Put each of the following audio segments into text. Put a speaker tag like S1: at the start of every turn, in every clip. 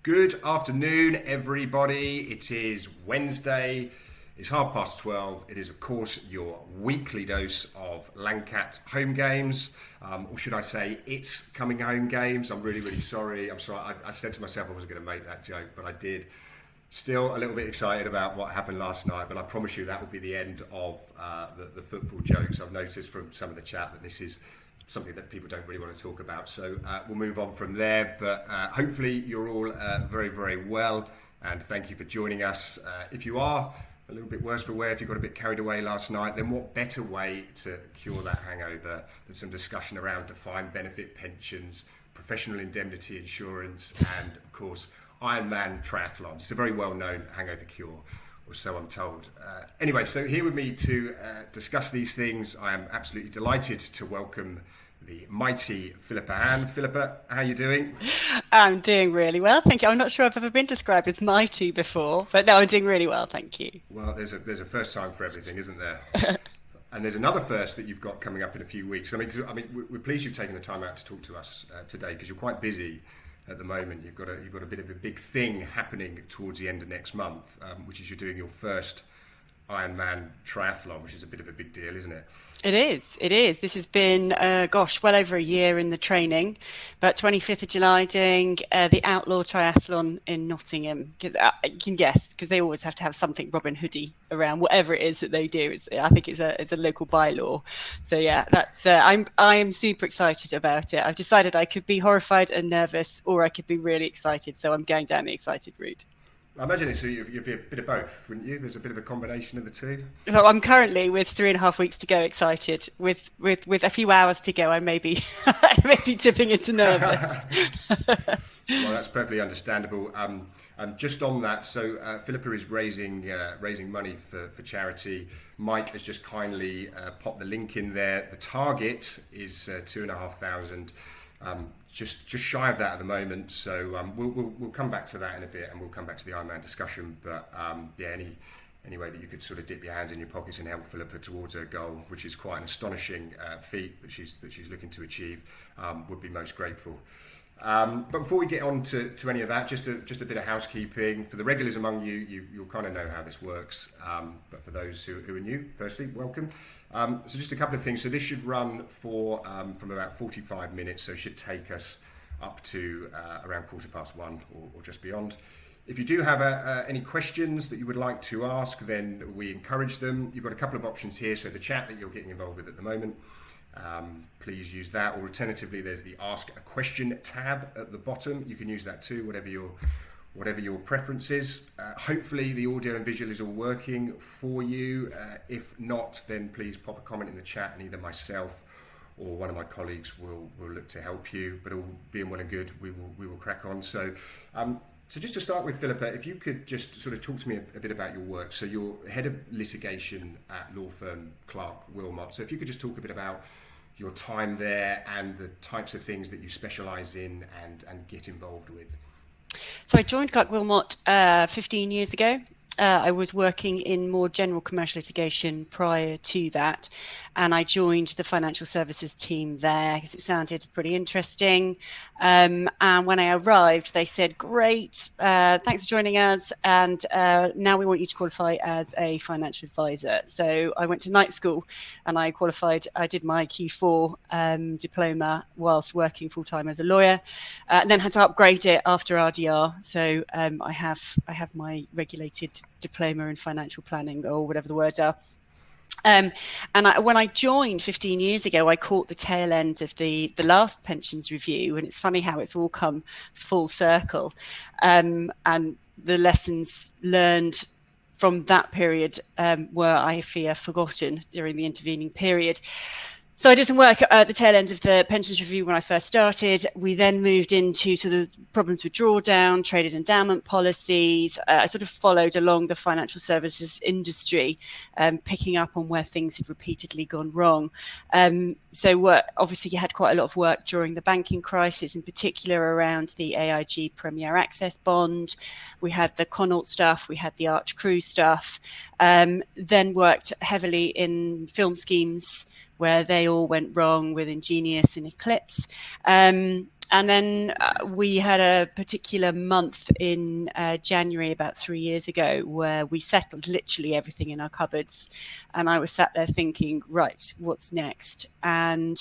S1: Good afternoon, everybody. It is Wednesday. It's 12:30. It is, of course, your weekly dose of Lancat home games. Or should I say, it's coming home games. I'm really, really sorry. I'm sorry. I said to myself I wasn't going to make that joke, but I did. Still a little bit excited about what happened last night, but I promise you that will be the end of the football jokes. I've noticed from some of the chat that this is something that people don't really want to talk about. So we'll move on from there. But hopefully you're all very, very well. And thank you for joining us. If you are a little bit worse for wear, if you got a bit carried away last night, then what better way to cure that hangover than some discussion around defined benefit pensions, professional indemnity insurance, and of course, Ironman triathlons. It's a very well-known hangover cure, or so I'm told. Anyway, so here with me to discuss these things, I am absolutely delighted to welcome the mighty Philippa Hann. Philippa, how are you doing?
S2: I'm doing really well, thank you. I'm not sure I've ever been described as mighty before, but no, I'm doing really well, thank you.
S1: Well, there's a first time for everything, isn't there? And there's another first that you've got coming up in a few weeks. I mean, we're pleased you've taken the time out to talk to us today, because you're quite busy at the moment. You've got a bit of a big thing happening towards the end of next month, which is you're doing your first Ironman triathlon, which is a bit of a big deal, isn't it?
S2: It is. This has been, well over a year in the training, but 25th of July doing the Outlaw Triathlon in Nottingham, because you can guess, because they always have to have something Robin Hoodie around, whatever it is that they do. I think it's a local bylaw. So yeah, that's I am super excited about it. I've decided I could be horrified and nervous, or I could be really excited. So I'm going down the excited route.
S1: I imagine you'd be a bit of both, wouldn't you? There's a bit of a combination of the two.
S2: So I'm currently, with 3.5 weeks to go, excited. With a few hours to go, I may be tipping into nervous.
S1: Well, that's perfectly understandable. Just on that, so Philippa is raising money for charity. Mike has just kindly popped the link in there. The target is 2,500. Just shy of that at the moment, so we'll come back to that in a bit, and we'll come back to the Ironman discussion. But any way that you could sort of dip your hands in your pockets and help Philippa towards her goal, which is quite an astonishing feat that she's looking to achieve, would be most grateful. But before we get on to any of that, just a bit of housekeeping. For the regulars among you'll kind of know how this works. But for those who are new, firstly, welcome. So just a couple of things. So this should run for from about 45 minutes. So it should take us up to around 1:15 or just beyond. If you do have any questions that you would like to ask, then we encourage them. You've got a couple of options here. So the chat that you're getting involved with at the moment, please use that. Or alternatively, there's the Ask a Question tab at the bottom. You can use that too, whatever your preference is. Hopefully the audio and visual is all working for you. If not, then please pop a comment in the chat, and either myself or one of my colleagues will look to help you. But all being well and good, we will crack on. So just to start with, Philippa, if you could just sort of talk to me a bit about your work. So you're head of litigation at law firm Clark Wilmot. So if you could just talk a bit about your time there and the types of things that you specialise in and get involved with.
S2: So I joined Clark Wilmot 15 years ago. I was working in more general commercial litigation prior to that, and I joined the financial services team there because it sounded pretty interesting. And when I arrived, they said, "Great, thanks for joining us, and now we want you to qualify as a financial advisor." So I went to night school, and I qualified. I did my Q4 diploma whilst working full time as a lawyer, and then had to upgrade it after RDR. So I have my regulated diploma in financial planning, or whatever the words are. When I joined 15 years ago, I caught the tail end of the last pensions review, and it's funny how it's all come full circle. And the lessons learned from that period were, I fear, forgotten during the intervening period. So I did some work at the tail end of the pensions review when I first started. We then moved into sort of problems with drawdown, traded endowment policies. I sort of followed along the financial services industry, picking up on where things had repeatedly gone wrong. Obviously you had quite a lot of work during the banking crisis, in particular around the AIG Premier Access bond. We had the Connaught stuff, we had the Arch Crew stuff, then worked heavily in film schemes where they all went wrong with Ingenious and Eclipse. And And then we had a particular month in January about 3 years ago where we settled literally everything in our cupboards. And I was sat there thinking, right, what's next? And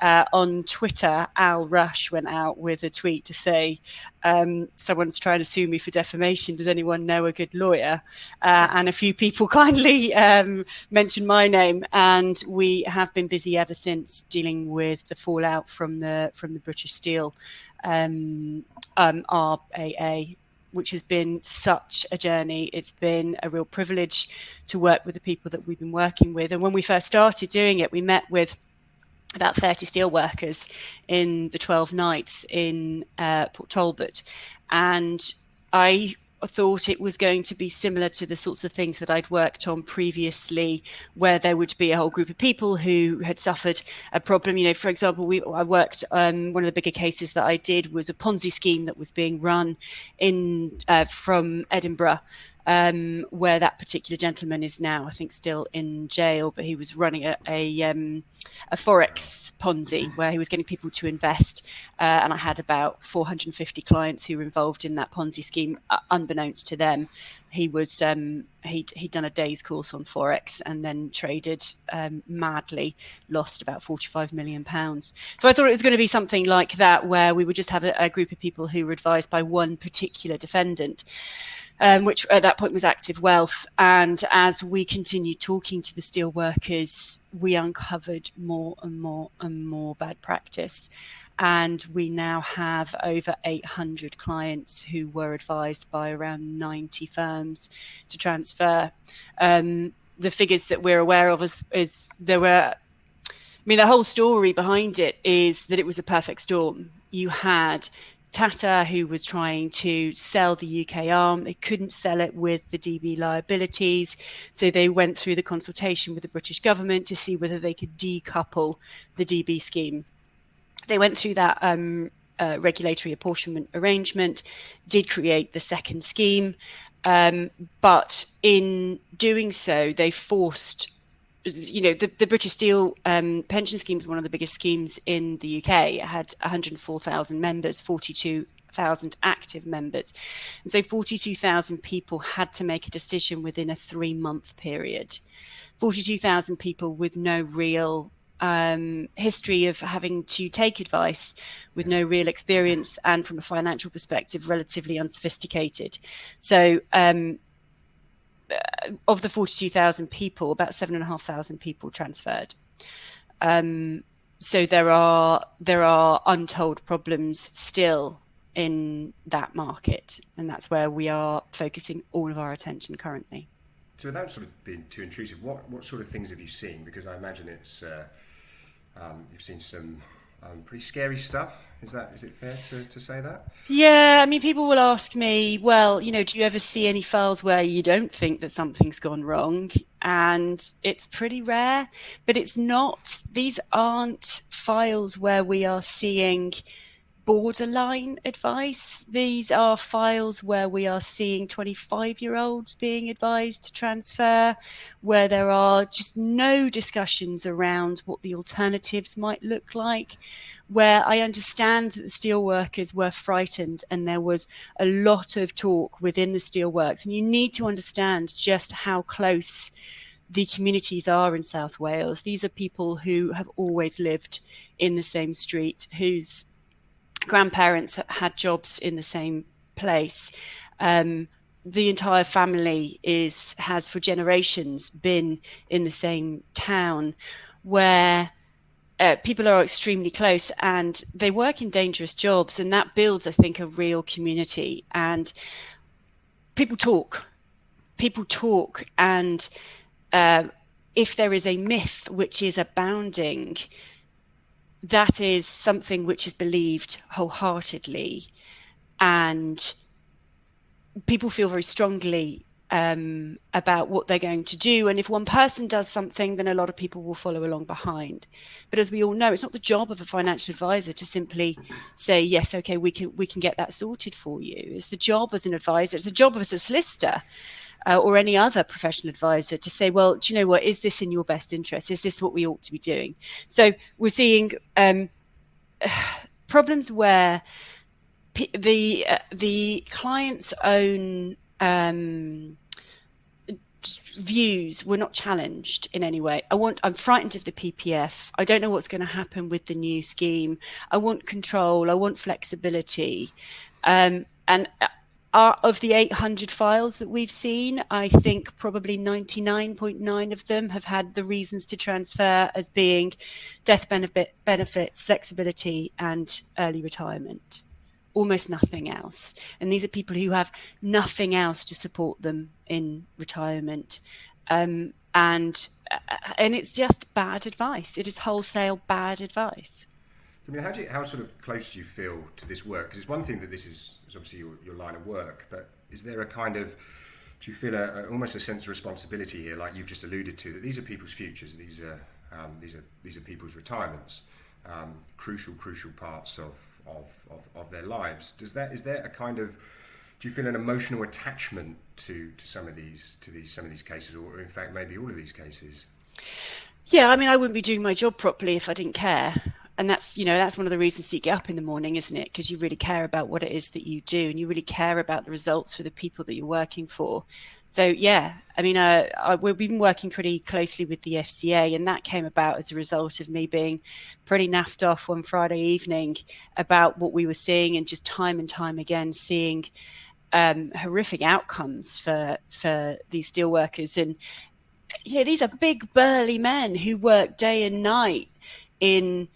S2: on Twitter, Al Rush went out with a tweet to say, someone's trying to sue me for defamation. Does anyone know a good lawyer? And a few people kindly mentioned my name. And we have been busy ever since dealing with the fallout from the British Steel RAA, which has been such a journey. It's been a real privilege to work with the people that we've been working with. And when we first started doing it, we met with about 30 steelworkers in the 12 nights in Port Talbot. And I thought it was going to be similar to the sorts of things that I'd worked on previously, where there would be a whole group of people who had suffered a problem. You know, for example, I worked one of the bigger cases that I did was a Ponzi scheme that was being run in from Edinburgh, where that particular gentleman is now, I think, still in jail. But he was running a Forex Ponzi where he was getting people to invest. And I had about 450 clients who were involved in that Ponzi scheme, unbeknownst to them. He was he'd done a day's course on Forex and then traded madly, lost about £45 million. So I thought it was going to be something like that, where we would just have a group of people who were advised by one particular defendant. Which at that point was Active Wealth. And as we continued talking to the steel workers, we uncovered more and more and more bad practice. And we now have over 800 clients who were advised by around 90 firms to transfer. The figures that we're aware of is there were, I mean, the whole story behind it is that it was a perfect storm. You had Tata, who was trying to sell the UK arm. They couldn't sell it with the DB liabilities. So they went through the consultation with the British government to see whether they could decouple the DB scheme. They went through that regulatory apportionment arrangement, did create the second scheme. But in doing so, they forced, you know, the British Steel pension scheme is one of the biggest schemes in the UK. It had 104,000 members, 42,000 active members. And so 42,000 people had to make a decision within a 3-month period. 42,000 people with no real history of having to take advice, with no real experience, and from a financial perspective, relatively unsophisticated. So of the 42,000 people, about 7,500 people transferred. So there are untold problems still in that market, and that's where we are focusing all of our attention currently.
S1: So without sort of being too intrusive, what sort of things have you seen? Because I imagine it's you've seen some pretty scary stuff. Is it fair to say that?
S2: Yeah, I mean, people will ask me, well, you know, do you ever see any files where you don't think that something's gone wrong? And it's pretty rare, but it's not. These aren't files where we are seeing borderline advice. These are files where we are seeing 25-year-olds being advised to transfer, where there are just no discussions around what the alternatives might look like, where I understand that the steelworkers were frightened and there was a lot of talk within the steelworks. And you need to understand just how close the communities are in South Wales. These are people who have always lived in the same street, whose grandparents had jobs in the same place. The entire family has for generations been in the same town, where people are extremely close and they work in dangerous jobs, and that builds, I think, a real community. And people talk, and if there is a myth which is abounding, that is something which is believed wholeheartedly, and people feel very strongly about what they're going to do. And if one person does something, then a lot of people will follow along behind. But as we all know, it's not the job of a financial advisor to simply say, yes, okay, we can get that sorted for you. It's the job as an advisor, it's the job as a solicitor or any other professional advisor to say, well, do you know what, is this in your best interest? Is this what we ought to be doing? So we're seeing problems where the client's own views were not challenged in any way. I'm frightened of the PPF. I don't know what's going to happen with the new scheme. I want control. I want flexibility. And of the 800 files that we've seen, I think probably 99.9 of them have had the reasons to transfer as being death benefits, flexibility, and early retirement. Almost nothing else. And these are people who have nothing else to support them in retirement. And it's just bad advice. It is wholesale bad advice.
S1: I mean, how sort of close do you feel to this work? Because it's one thing that this is obviously your line of work, but is there a kind of, do you feel almost a sense of responsibility here, like you've just alluded to, that these are people's futures, these are people's retirements, crucial parts of their lives? Is there a kind of, do you feel an emotional attachment to some of these cases, or in fact maybe all of these cases?
S2: Yeah, I mean, I wouldn't be doing my job properly if I didn't care. And that's one of the reasons that you get up in the morning, isn't it? Because you really care about what it is that you do, and you really care about the results for the people that you're working for. So, yeah, I mean, we've been working pretty closely with the FCA, and that came about as a result of me being pretty naffed off one Friday evening about what we were seeing, and just time and time again seeing horrific outcomes for these steelworkers. And, these are big, burly men who work day and night in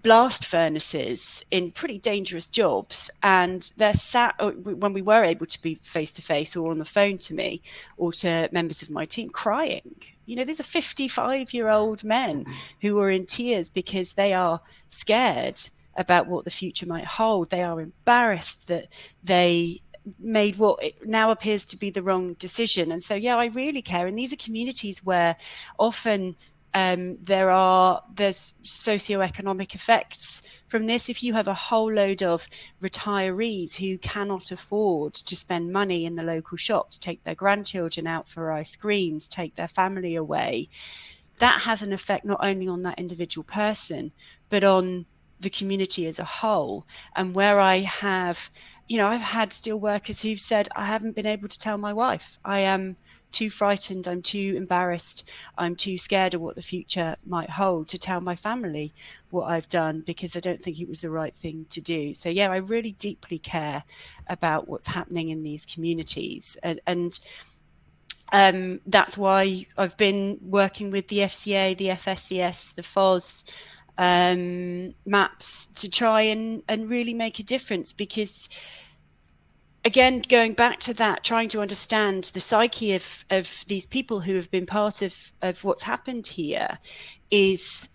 S2: blast furnaces in pretty dangerous jobs, and they're sat, when we were able to be face to face or on the phone to me or to members of my team, crying. These are 55-year-old men who are in tears because they are scared about what the future might hold. They are embarrassed that they made what now appears to be the wrong decision. And so, yeah, I really care. And these are communities where often there's socioeconomic effects from this. If you have a whole load of retirees who cannot afford to spend money in the local shop to take their grandchildren out for ice creams, take their family away, that has an effect not only on that individual person, but on the community as a whole. And where I have, I've had steel workers who've said, I haven't been able to tell my wife. I am too frightened, I'm too embarrassed, I'm too scared of what the future might hold to tell my family what I've done, because I don't think it was the right thing to do. So yeah, I really deeply care about what's happening in these communities, and that's why I've been working with the FCA, the FSCS, the FOS, MAPS to try and really make a difference. Because again, going back to that, trying to understand the psyche of these people who have been part of what's happened here, is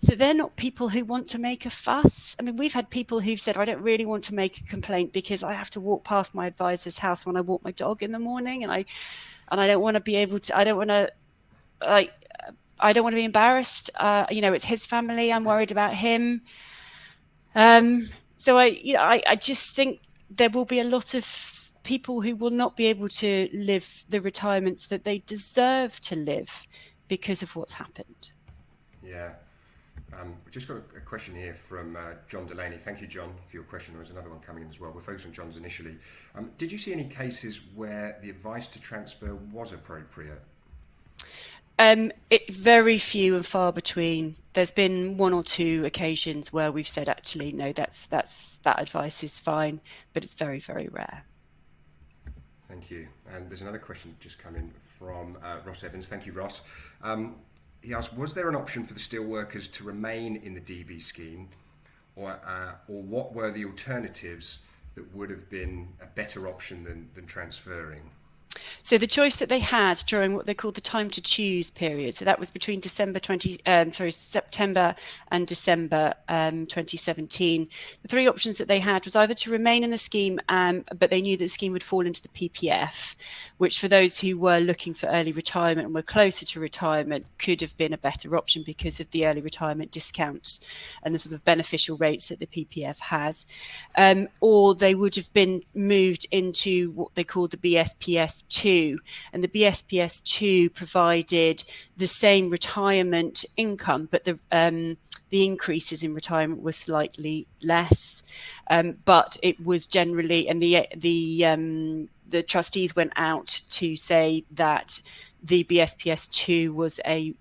S2: that they're not people who want to make a fuss. I mean, we've had people who've said, I don't really want to make a complaint because I have to walk past my advisor's house when I walk my dog in the morning, and I don't want to be able to, I don't want to be embarrassed. It's his family. I'm worried about him. So I just think there will be a lot of people who will not be able to live the retirements that they deserve to live because of what's happened.
S1: Yeah. We've just got a question here from John Delaney. Thank you, John, for your question. There was another one coming in as well. We're focused on John's initially. Did you see any cases where the advice to transfer was appropriate?
S2: Very few and far between. There's been one or two occasions where we've said, actually, no, that advice is fine, but it's very, very rare.
S1: Thank you. And there's another question just come in from Ross Evans. Thank you, Ross. He asked, was there an option for the steelworkers to remain in the DB scheme, or what were the alternatives that would have been a better option than transferring?
S2: So the choice that they had during what they called the time to choose period, so that was between September and December 2017. The three options that they had was either to remain in the scheme, but they knew that the scheme would fall into the PPF, which for those who were looking for early retirement and were closer to retirement could have been a better option because of the early retirement discounts and the sort of beneficial rates that the PPF has. Or they would have been moved into what they called the BSPS2, 2, and the BSPS 2 provided the same retirement income, but the increases in retirement were slightly less. But it was generally, and the trustees went out to say that the BSPS 2 was a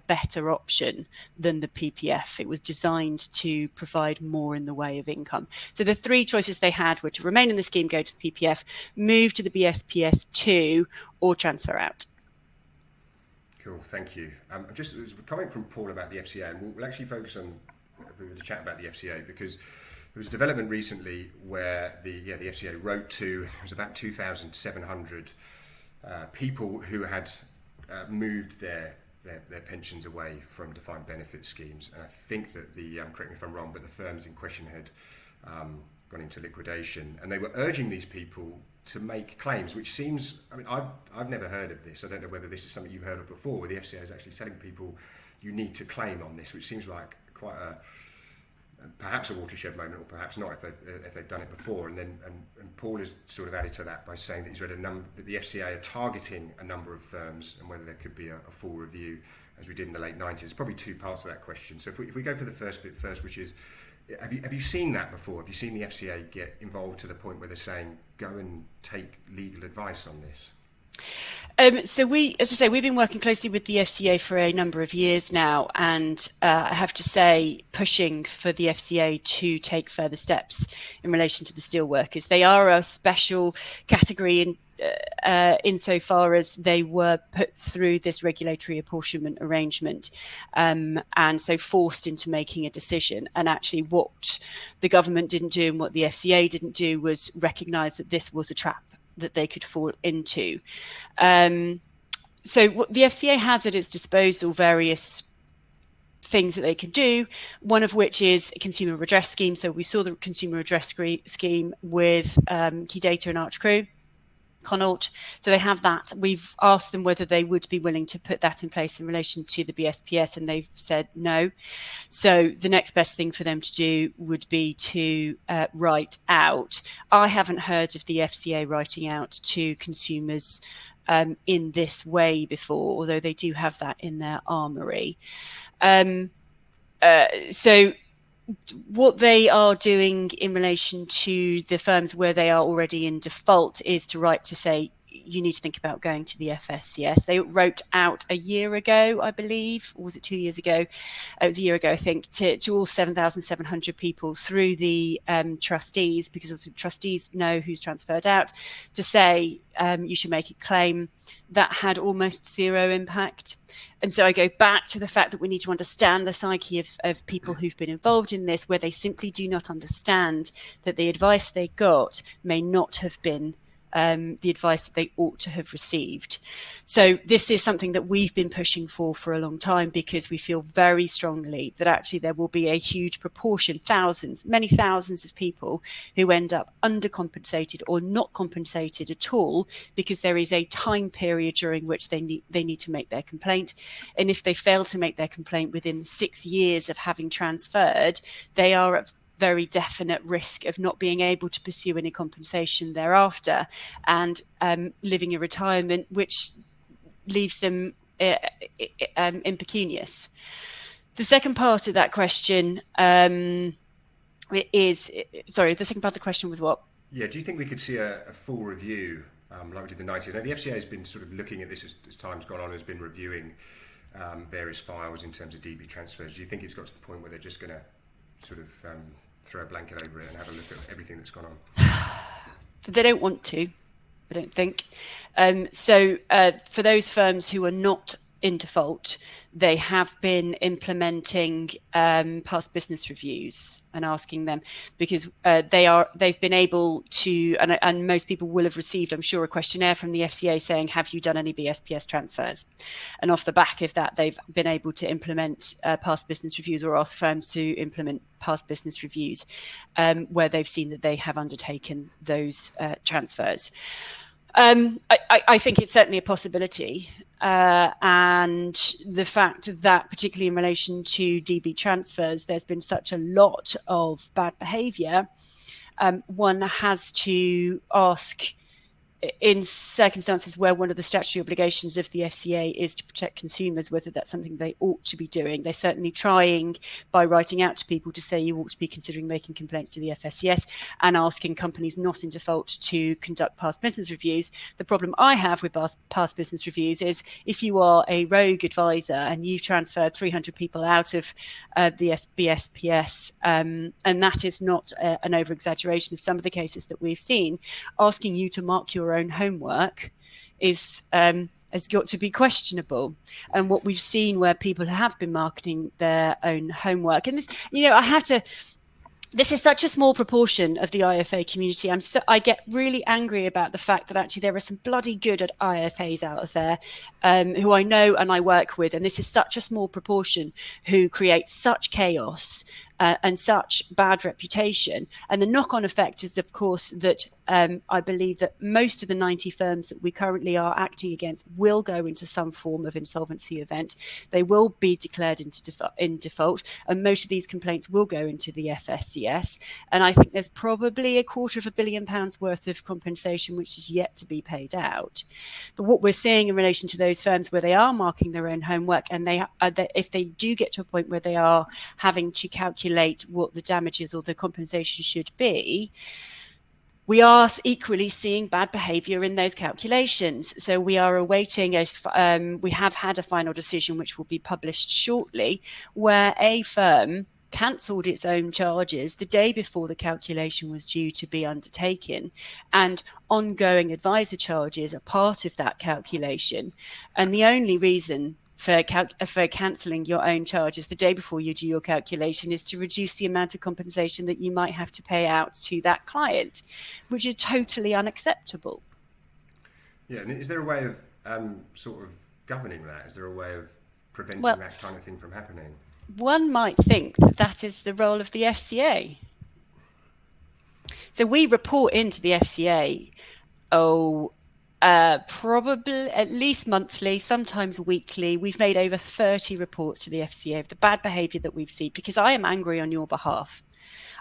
S2: better option than the PPF. It was designed to provide more in the way of income. So the three choices they had were to remain in the scheme, go to the PPF, move to the BSPS 2, or transfer out.
S1: Cool, thank you. Just it was a comment from Paul about the FCA, and we'll actually focus on the chat about the FCA, because there was a development recently where the FCA wrote to, it was about 2,700 people who had moved their pensions away from defined benefit schemes. And I think that correct me if I'm wrong, but the firms in question had gone into liquidation, and they were urging these people to make claims, which seems, I mean, I've never heard of this. I don't know whether this is something you've heard of before, where the FCA is actually telling people you need to claim on this, which seems like quite perhaps a watershed moment, or perhaps not if they've done it before. And Paul has sort of added to that by saying that he's read that the FCA are targeting a number of firms, and whether there could be a full review, as we did in the late 90s. There's probably two parts to that question. So if we go for the first bit first, which is, have you seen that before? Have you seen the FCA get involved to the point where they're saying, go and take legal advice on this?
S2: So we've been working closely with the FCA for a number of years now, and I have to say, pushing for the FCA to take further steps in relation to the steelworkers. They are a special category insofar as they were put through this regulatory apportionment arrangement, and so forced into making a decision. And actually what the government didn't do and what the FCA didn't do was recognise that this was a trap that they could fall into. So what the FCA has at its disposal various things that they can do, one of which is a consumer redress scheme. So we saw the consumer redress scheme with Key Data and Arch Crew, Connaught. So they have that. We've asked them whether they would be willing to put that in place in relation to the BSPS, and they've said no. So the next best thing for them to do would be to write out. I haven't heard of the FCA writing out to consumers in this way before, although they do have that in their armoury. So what they are doing in relation to the firms where they are already in default is to write to say, you need to think about going to the FSCS. They wrote out a year ago, I believe, or was it 2 years ago? It was a year ago, I think, to all 7,700 people through the trustees, because the trustees know who's transferred out, to say you should make a claim. That had almost zero impact. And so I go back to the fact that we need to understand the psyche of people who've been involved in this, where they simply do not understand that the advice they got may not have been the advice that they ought to have received. So this is something that we've been pushing for a long time, because we feel very strongly that actually there will be a huge proportion, many thousands of people who end up undercompensated or not compensated at all, because there is a time period during which they need to make their complaint. And if they fail to make their complaint within 6 years of having transferred, they are at very definite risk of not being able to pursue any compensation thereafter, and living a retirement which leaves them impecunious. The second part of that question the second part of the question was what?
S1: Yeah, do you think we could see a full review like we did in the 90s? Now, the FCA has been sort of looking at this as time's gone on, has been reviewing various files in terms of DB transfers. Do you think it's got to the point where they're just going to sort of throw a blanket over it and have a look at everything that's gone on?
S2: They don't want to, I don't think. So for those firms who are not in default, they have been implementing past business reviews and asking them, because they've been able to, and most people will have received, I'm sure, a questionnaire from the FCA saying, have you done any BSPS transfers? And off the back of that, they've been able to implement past business reviews, or ask firms to implement past business reviews where they've seen that they have undertaken those transfers. I think it's certainly a possibility. And the fact that, particularly in relation to DB transfers, there's been such a lot of bad behaviour, one has to ask in circumstances where one of the statutory obligations of the FCA is to protect consumers, whether that's something they ought to be doing. They're certainly trying, by writing out to people, to say you ought to be considering making complaints to the FSCS and asking companies not in default to conduct past business reviews. The problem I have with past business reviews is if you are a rogue advisor and you've transferred 300 people out of the BSPS, and that is not an over-exaggeration of some of the cases that we've seen, asking you to mark your own homework is has got to be questionable. And what we've seen where people have been marketing their own homework, and this, I have to. This is such a small proportion of the IFA community. I get really angry about the fact that actually there are some bloody good at IFAs out there who I know and I work with, and this is such a small proportion who create such chaos and such bad reputation. And the knock-on effect is, of course, that I believe that most of the 90 firms that we currently are acting against will go into some form of insolvency event. They will be declared in default, and most of these complaints will go into the FSCS. And I think there's probably £250 million worth of compensation which is yet to be paid out. But what we're seeing in relation to those firms where they are marking their own homework, and if they do get to a point where they are having to calculate what the damages or the compensation should be, we are equally seeing bad behaviour in those calculations. So we are awaiting we have had a final decision which will be published shortly, where a firm cancelled its own charges the day before the calculation was due to be undertaken, and ongoing advisor charges are part of that calculation. And the only reason for cancelling your own charges the day before you do your calculation is to reduce the amount of compensation that you might have to pay out to that client, which is totally unacceptable.
S1: Yeah, and is there a way of sort of governing that? Is there a way of preventing that kind of thing from happening?
S2: One might think that is the role of the FCA. So we report into the FCA, probably at least monthly, sometimes weekly. We've made over 30 reports to the FCA of the bad behaviour that we've seen, because I am angry on your behalf.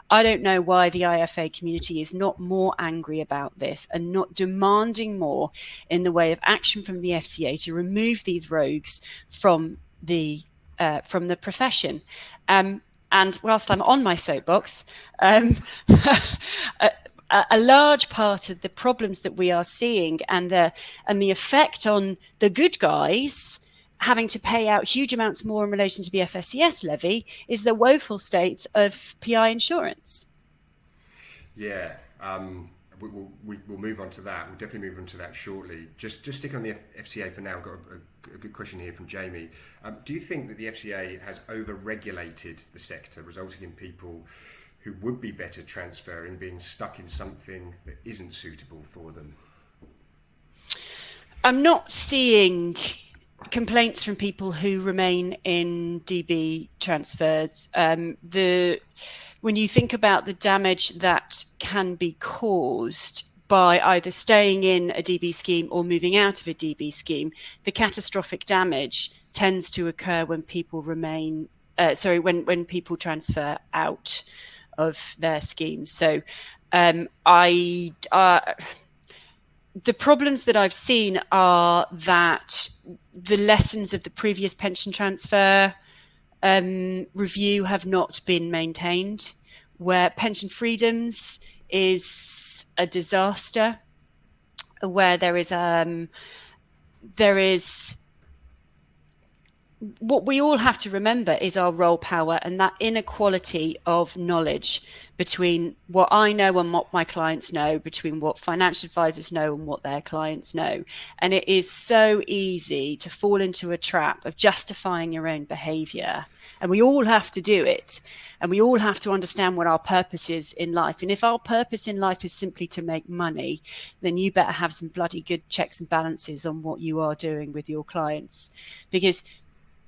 S2: I don't know why the IFA community is not more angry about this and not demanding more in the way of action from the FCA to remove these rogues from the profession. And whilst I'm on my soapbox, a large part of the problems that we are seeing and the effect on the good guys having to pay out huge amounts more in relation to the FSCS levy is the woeful state of PI insurance.
S1: Yeah, we'll move on to that. We'll definitely move on to that shortly. Just stick on the FCA for now. I've got a good question here from Jamie. Do you think that the FCA has over-regulated the sector, resulting in people who would be better transferring being stuck in something that isn't suitable for them?
S2: I'm not seeing complaints from people who remain in DB transfers. When you think about the damage that can be caused by either staying in a DB scheme or moving out of a DB scheme, the catastrophic damage tends to occur when people when people transfer out of their schemes. So the problems that I've seen are that the lessons of the previous pension transfer review have not been maintained, where pension freedoms is a disaster, where there is what we all have to remember is our role power and that inequality of knowledge between what I know and what my clients know, between what financial advisors know and what their clients know. And it is so easy to fall into a trap of justifying your own behavior. And we all have to do it. And we all have to understand what our purpose is in life. And if our purpose in life is simply to make money, then you better have some bloody good checks and balances on what you are doing with your clients. Because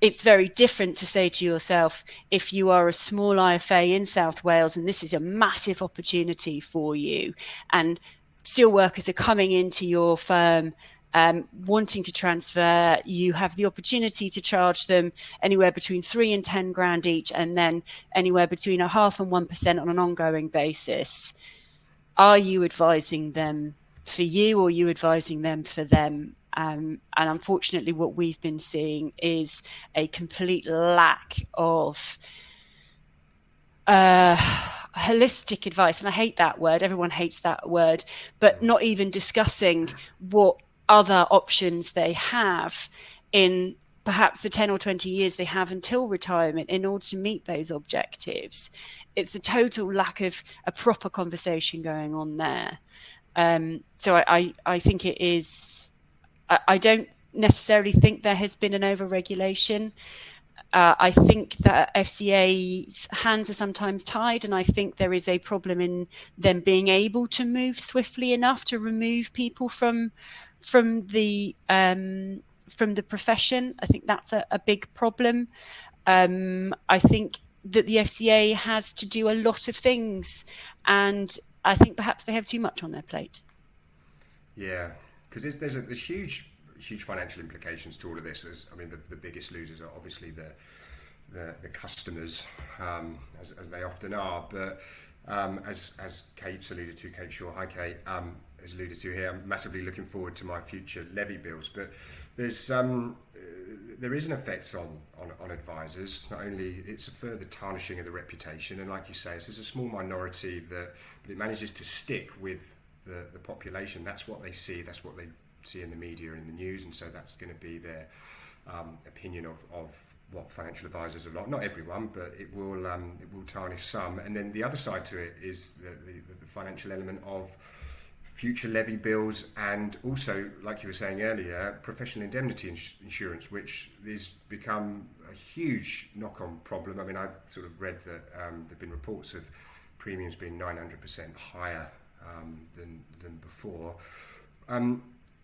S2: it's very different to say to yourself, if you are a small IFA in South Wales and this is a massive opportunity for you, and steelworkers are coming into your firm wanting to transfer, you have the opportunity to charge them anywhere between 3 and 10 grand each, and then anywhere between 0.5% and 1% on an ongoing basis. Are you advising them for you or you advising them for them. And unfortunately, what we've been seeing is a complete lack of holistic advice. And I hate that word. Everyone hates that word, but not even discussing what other options they have in perhaps the 10 or 20 years they have until retirement in order to meet those objectives. It's a total lack of a proper conversation going on there. So I think it is, I don't necessarily think there has been an over-regulation. I think that FCA's hands are sometimes tied, and I think there is a problem in them being able to move swiftly enough to remove people from the profession. I think that's a big problem. I think that the FCA has to do a lot of things, and I think perhaps they have too much on their plate.
S1: Yeah, because there's huge financial implications to all of this. I mean, the biggest losers are obviously the customers, as they often are. But as Kate's alluded to, Kate Shaw, hi Kate, has alluded to here, I'm massively looking forward to my future levy bills. But there is an effect on advisors. Not only it's a further tarnishing of the reputation, and like you say, there's a small minority but it manages to stick with the population. That's what they see. That's what they see in the media and in the news, and so that's going to be their opinion of what financial advisors are like. Not everyone, but it will tarnish some. And then the other side to it is the financial element of future levy bills, and also, like you were saying earlier, professional indemnity insurance, which has become a huge knock-on problem. I mean, I've sort of read that there've been reports of premiums being 900% higher than before.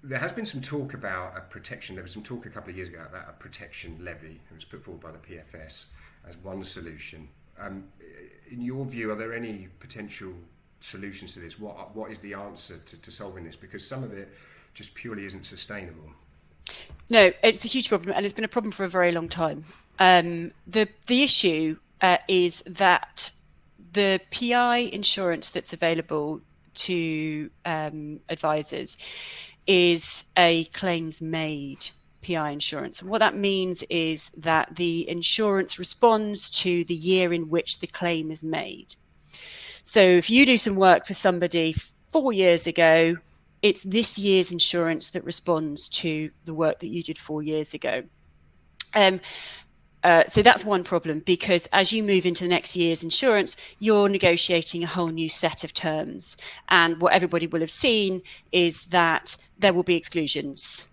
S1: There has been some talk about a protection. There was some talk a couple of years ago about a protection levy. It was put forward by the PFS as one solution. In your view, are there any potential solutions to this? What is the answer to solving this? Because some of it just purely isn't sustainable.
S2: No, it's a huge problem, and it's been a problem for a very long time. The issue is that the PI insurance that's available to advisors is a claims-made PI insurance. And what that means is that the insurance responds to the year in which the claim is made. So if you do some work for somebody 4 years ago, it's this year's insurance that responds to the work that you did 4 years ago. So that's one problem, because as you move into the next year's insurance, you're negotiating a whole new set of terms. And what everybody will have seen is that there will be exclusions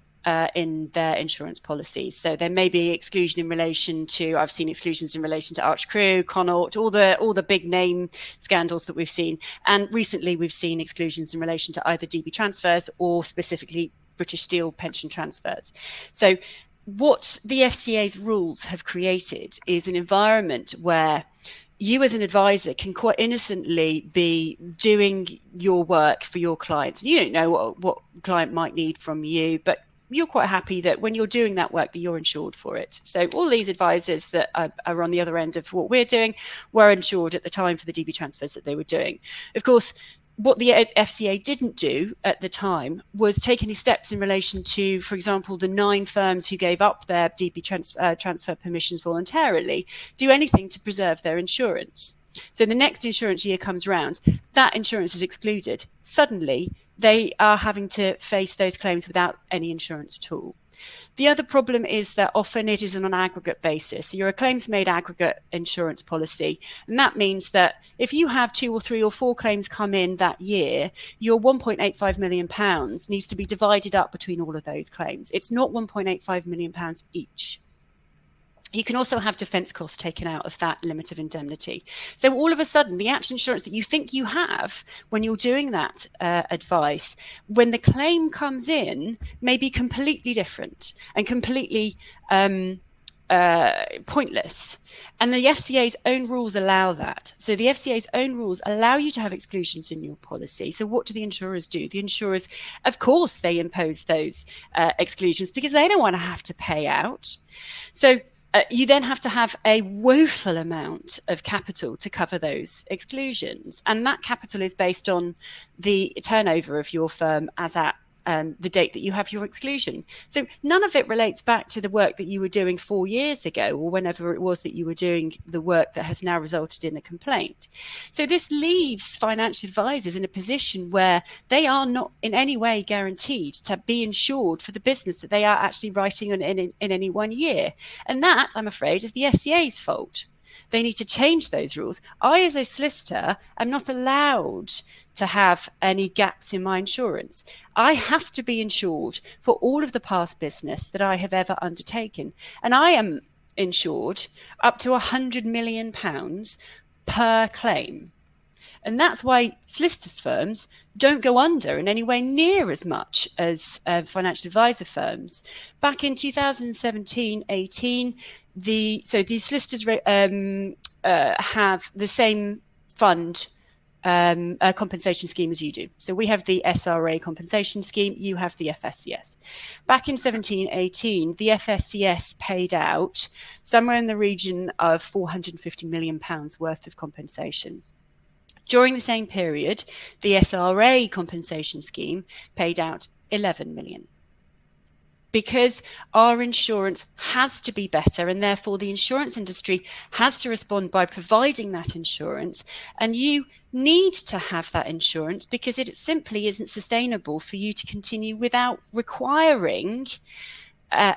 S2: in their insurance policies. So there may be exclusion in relation to, I've seen exclusions in relation to Arch Crew, Connaught, all the big name scandals that we've seen. And recently we've seen exclusions in relation to either DB transfers or specifically British Steel pension transfers. So what the FCA's rules have created is an environment where you as an advisor can quite innocently be doing your work for your clients. You don't know what client might need from you, but you're quite happy that when you're doing that work that you're insured for it. So all these advisors that are on the other end of what we're doing were insured at the time for the DB transfers that they were doing. Of course, what the FCA didn't do at the time was take any steps in relation to, for example, the 9 firms who gave up their DB transfer permissions voluntarily, do anything to preserve their insurance. So the next insurance year comes round, that insurance is excluded. Suddenly, they are having to face those claims without any insurance at all. The other problem is that often it is on an aggregate basis. So you're a claims-made aggregate insurance policy, and that means that if you have 2 or 3 or 4 claims come in that year, your £1.85 million needs to be divided up between all of those claims. It's not £1.85 million each. You can also have defence costs taken out of that limit of indemnity. So all of a sudden, the actual insurance that you think you have when you're doing that advice, when the claim comes in, may be completely different and completely pointless. And the FCA's own rules allow that. So the FCA's own rules allow you to have exclusions in your policy. So what do the insurers do? The insurers, of course, they impose those exclusions because they don't want to have to pay out. So You then have to have a woeful amount of capital to cover those exclusions. And that capital is based on the turnover of your firm as at the date that you have your exclusion. So none of it relates back to the work that you were doing 4 years ago or whenever it was that you were doing the work that has now resulted in a complaint. So this leaves financial advisors in a position where they are not in any way guaranteed to be insured for the business that they are actually writing in any 1 year. And that, I'm afraid, is the FCA's fault. They need to change those rules. I, as a solicitor, am not allowed to have any gaps in my insurance. I have to be insured for all of the past business that I have ever undertaken. And I am insured up to £100 million per claim. And that's why solicitors' firms don't go under in any way near as much as financial advisor firms. Back in 2017-18, the solicitors have the same fund compensation scheme as you do. So we have the SRA compensation scheme, you have the FSCS. Back in 17-18, the FSCS paid out somewhere in the region of £450 million worth of compensation. During the same period, the SRA compensation scheme paid out 11 million. Because our insurance has to be better, and therefore the insurance industry has to respond by providing that insurance. And you need to have that insurance because it simply isn't sustainable for you to continue without requiring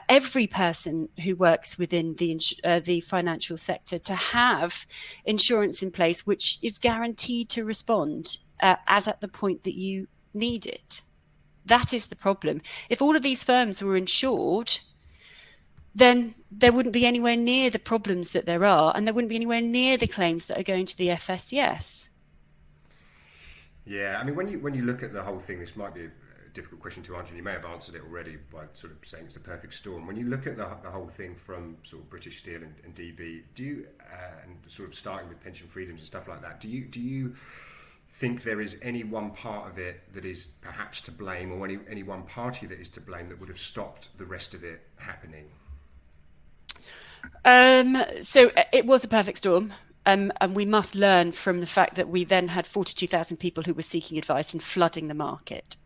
S2: every person who works within the financial sector to have insurance in place, which is guaranteed to respond as at the point that you need it. That is the problem. If all of these firms were insured, then there wouldn't be anywhere near the problems that there are, and there wouldn't be anywhere near the claims that are going to the FSCS.
S1: Yeah, I mean, when you look at the whole thing, this might be a difficult question to answer, and you may have answered it already by sort of saying it's a perfect storm. When you look at the whole thing from sort of British Steel and DB, do you, and sort of starting with pension freedoms and stuff like that, do you think there is any one part of it that is perhaps to blame, or any one party that is to blame that would have stopped the rest of it happening?
S2: So it was a perfect storm. And we must learn from the fact that we then had 42,000 people who were seeking advice and flooding the market.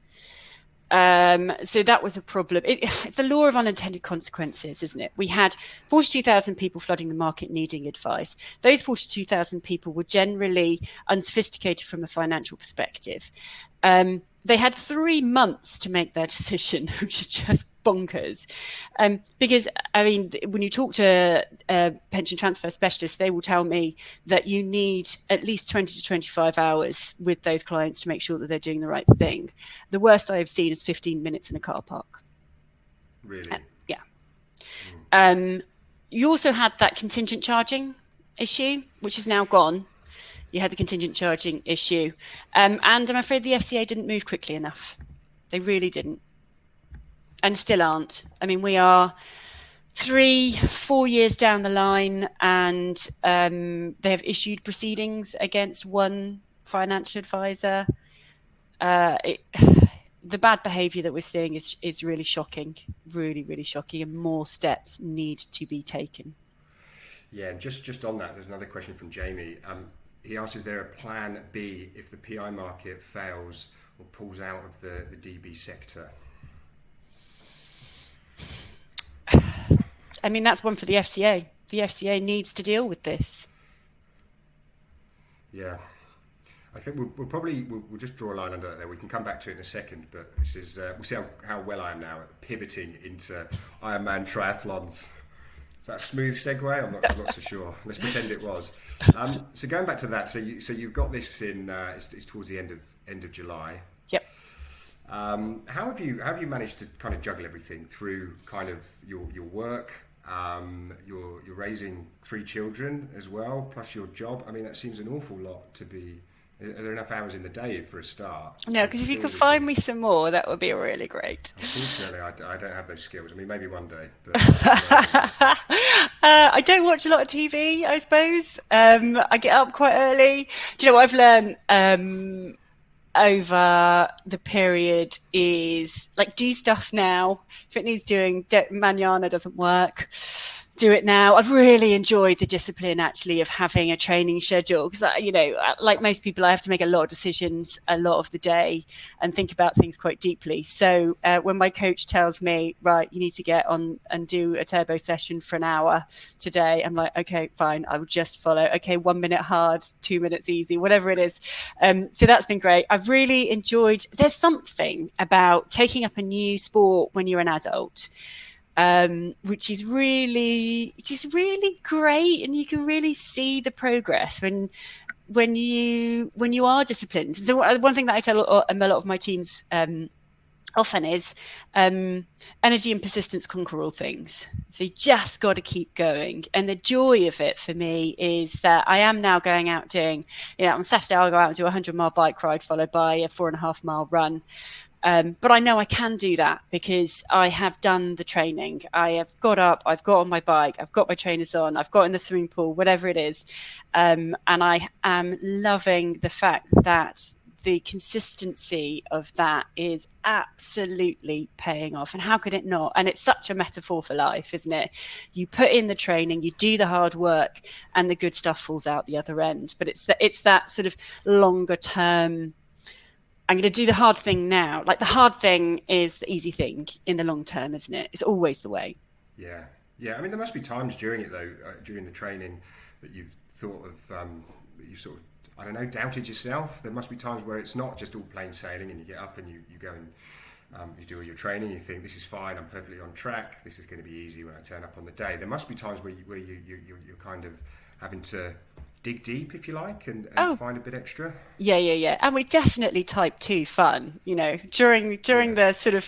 S2: So that was a problem. It's the law of unintended consequences, isn't it? We had 42,000 people flooding the market needing advice. Those 42,000 people were generally unsophisticated from a financial perspective. They had 3 months to make their decision, which is just bonkers. Because, I mean, when you talk to pension transfer specialists, they will tell me that you need at least 20 to 25 hours with those clients to make sure that they're doing the right thing. The worst I have seen is 15 minutes in a car park.
S1: Really?
S2: Yeah. You also had that contingent charging issue, which is now gone. You had the contingent charging issue. And I'm afraid the FCA didn't move quickly enough. They really didn't. And still aren't. I mean, we are 3-4 years down the line, and they have issued proceedings against one financial advisor. The bad behaviour that we're seeing is really shocking, really, really shocking, and more steps need to be taken.
S1: Yeah, and just on that, there's another question from Jamie. He asks, is there a plan B if the PI market fails or pulls out of the DB sector?
S2: I mean, that's one for the FCA. The FCA needs to deal with this.
S1: Yeah. I think we'll just draw a line under that there. We can come back to it in a second, but this is we'll see how well I am now at pivoting into Ironman triathlons. Is that a smooth segue? I'm not so sure. Let's pretend it was. So going back to that, so you've got this in it's towards the end of July.
S2: Yep.
S1: How have you managed to kind of juggle everything through kind of your work? You're raising 3 children as well, plus your job. I mean, that seems an awful lot to be. Are there enough hours in the day for a start?
S2: No, because if you could find me some more, that would be really great.
S1: Unfortunately, I don't have those skills. I mean, maybe one day. But,
S2: I don't watch a lot of TV, I suppose. I get up quite early. Do you know what I've learned over the period is, like, do stuff now. If it needs doing, manana doesn't work. do it now. I've really enjoyed the discipline actually of having a training schedule, because like most people, I have to make a lot of decisions a lot of the day and think about things quite deeply. So when my coach tells me, right, you need to get on and do a turbo session for an hour today, I'm like, okay, fine, I will just follow. Okay, 1 minute hard, 2 minutes easy, whatever it is. So that's been great. I've really enjoyed, there's something about taking up a new sport when you're an adult, which is really great, and you can really see the progress when you are disciplined. So one thing that I tell a lot of my teams often is energy and persistence conquer all things. So you just got to keep going. And the joy of it for me is that I am now going out doing, on Saturday I'll go out and do a 100-mile bike ride followed by a 4.5-mile run. But I know I can do that because I have done the training. I have got up, I've got on my bike, I've got my trainers on, I've got in the swimming pool, whatever it is. And I am loving the fact that the consistency of that is absolutely paying off. And how could it not? And it's such a metaphor for life, isn't it? You put in the training, you do the hard work, and the good stuff falls out the other end. But it's that sort of longer term, I'm going to do the hard thing now. Like, the hard thing is the easy thing in the long term, isn't it? It's always the way.
S1: Yeah. I mean, there must be times during it though, during the training, that you've thought of, that you sort of, I don't know, doubted yourself. There must be times where it's not just all plain sailing, and you get up and you go and you do all your training. You think, this is fine, I'm perfectly on track. This is going to be easy when I turn up on the day. There must be times where you're kind of having to dig deep, if you like, and find a bit extra.
S2: Yeah. And we definitely type 2 fun, during the sort of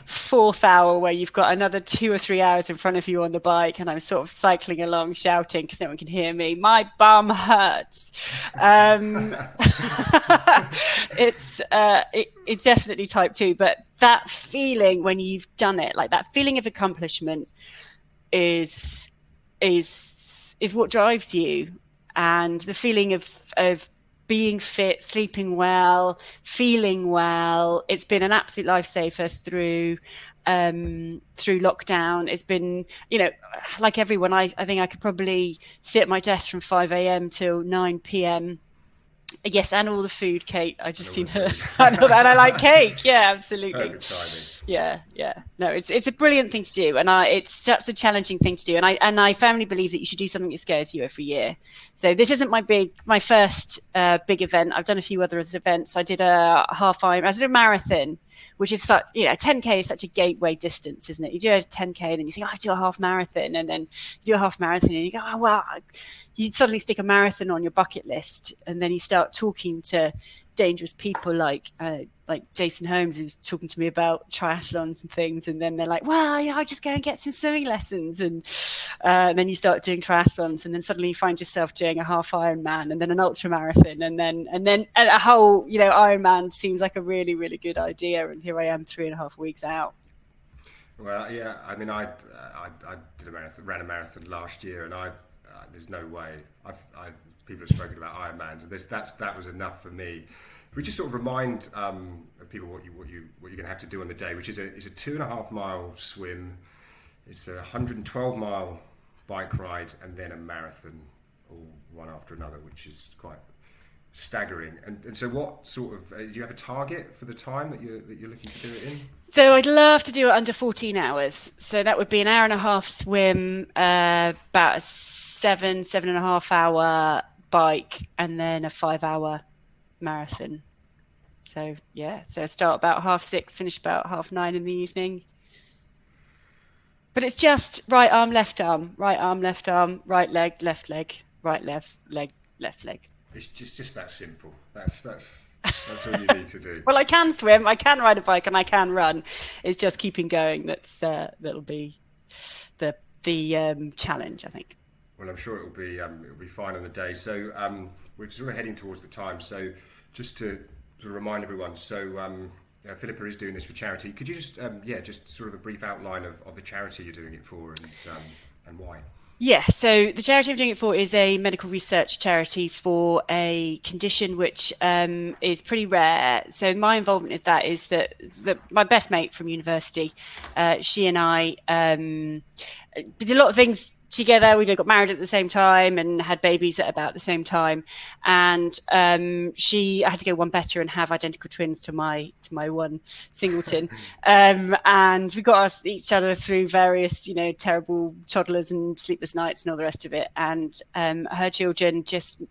S2: 4th hour where you've got another 2 or 3 hours in front of you on the bike, and I'm sort of cycling along shouting because no one can hear me. My bum hurts. It's definitely type 2, but that feeling when you've done it, like that feeling of accomplishment is what drives you. And the feeling of being fit, sleeping well, feeling well, it's been an absolute lifesaver through lockdown. It's been, like everyone, I think I could probably sit at my desk from 5 a.m. till 9 p.m. Yes, and all the food, Kate. I just seen her. And I like cake. Yeah, absolutely.
S1: Perfect timing.
S2: Yeah. No, it's a brilliant thing to do, and it's such a challenging thing to do. And I firmly believe that you should do something that scares you every year. So this isn't my first big event. I've done a few other events. I did a half Ironman. I did a marathon, which is such, 10K is such a gateway distance, isn't it? You do a 10K, and then you think, I do a half marathon, and then you do a half marathon, and you go, oh well. You suddenly stick a marathon on your bucket list, and then you start talking to dangerous people like Jason Holmes, who's talking to me about triathlons and things, and then they're like, well, I just go and get some swimming lessons, and then you start doing triathlons, and then suddenly you find yourself doing a half Ironman, and then an ultra marathon, and then a whole Ironman seems like a really, really good idea, and here I am 3.5 weeks out.
S1: Well, yeah, I mean, I ran a marathon last year, and there's no way. People have spoken about Ironmans, and that was enough for me. If we just sort of remind people what you're going to have to do on the day, which is a 2.5 mile swim, it's a 112 mile bike ride, and then a marathon, all one after another, which is quite staggering. And so, what sort of do you have a target for the time that you're looking to do it in?
S2: So I'd love to do it under 14 hours. So that would be an 1.5 hour swim, about a 7.5 hour bike, and then a 5 hour marathon. So start about 6:30, finish about 9:30 in the evening. But it's just right arm, left arm, right arm, left arm, right leg, left leg, right left leg, left leg.
S1: It's just that simple. That's all you need to do.
S2: Well, I can swim, I can ride a bike, and I can run. It's just keeping going that'll be the challenge, I think.
S1: Well, I'm sure it'll be fine on the day. So we're sort of heading towards the time. So just to remind everyone, so Philippa is doing this for charity. Could you just just sort of a brief outline of the charity you're doing it for and why?
S2: Yeah, so the charity I'm doing it for is a medical research charity for a condition which is pretty rare. So my involvement in that is that my best mate from university, she and I did a lot of things together. We got married at the same time and had babies at about the same time. And I had to go one better and have identical twins to my one singleton. And we got each other through various, terrible toddlers and sleepless nights and all the rest of it. And her children just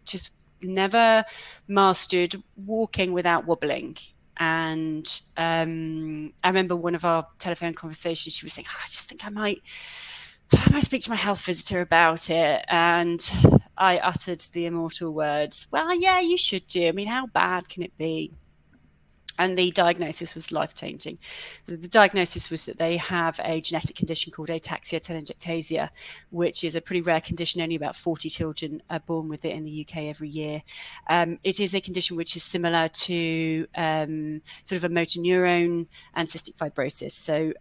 S2: never mastered walking without wobbling. And I remember one of our telephone conversations, she was saying, I just think I might speak to my health visitor about it. And I uttered the immortal words, well, yeah, you should do. I mean, how bad can it be? And the diagnosis was life-changing. The diagnosis was that they have a genetic condition called ataxia telangiectasia, which is a pretty rare condition. Only about 40 children are born with it in the UK every year. It is a condition which is similar to sort of a motor neurone and cystic fibrosis. So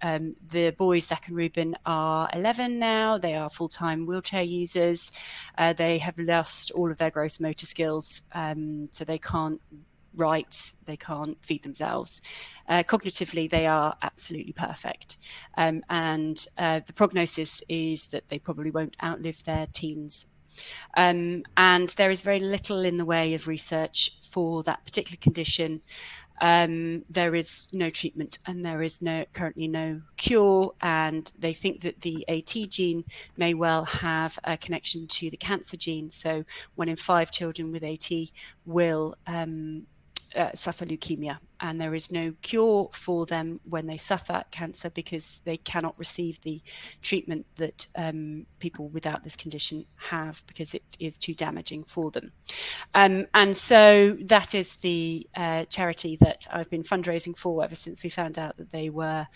S2: the boys, Zach and Ruben, are 11 now. They are full-time wheelchair users. They have lost all of their gross motor skills, so they can't write, they can't feed themselves. Cognitively, they are absolutely perfect. And the prognosis is that they probably won't outlive their teens. And there is very little in the way of research for that particular condition. There is no treatment and there is currently no cure, and they think that the AT gene may well have a connection to the cancer gene. So 1 in 5 children with AT will suffer leukemia, and there is no cure for them when they suffer cancer because they cannot receive the treatment that people without this condition have because it is too damaging for them. And so that is the charity that I've been fundraising for ever since we found out that they were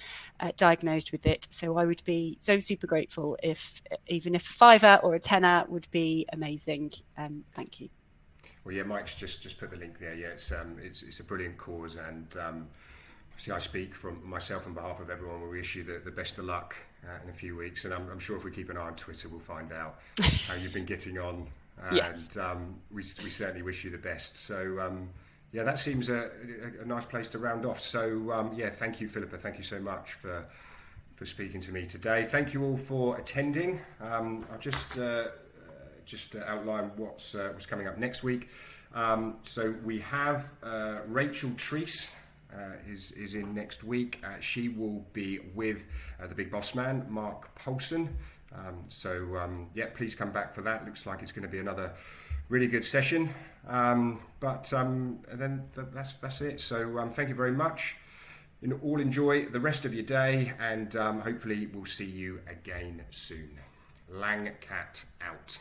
S2: diagnosed with it. So I would be so super grateful if even if a £5 or a £10 would be amazing. Thank you.
S1: Well, yeah, Mike's just put the link there. Yeah, it's a brilliant cause, and obviously I speak from myself on behalf of everyone. We wish you the best of luck in a few weeks, and I'm sure if we keep an eye on Twitter, we'll find out how you've been getting on.
S2: Yes.
S1: And we certainly wish you the best. So yeah, that seems a nice place to round off. So yeah, thank you, Philippa. Thank you so much for speaking to me today. Thank you all for attending. I'll just outline what's coming up next week. So we have Rachel Treese is in next week. She will be with the big boss man, Mark Polson. Yeah, please come back for that. Looks like it's going to be another really good session. And then that's it. So thank you very much. All enjoy the rest of your day, and hopefully we'll see you again soon. Lang Cat out.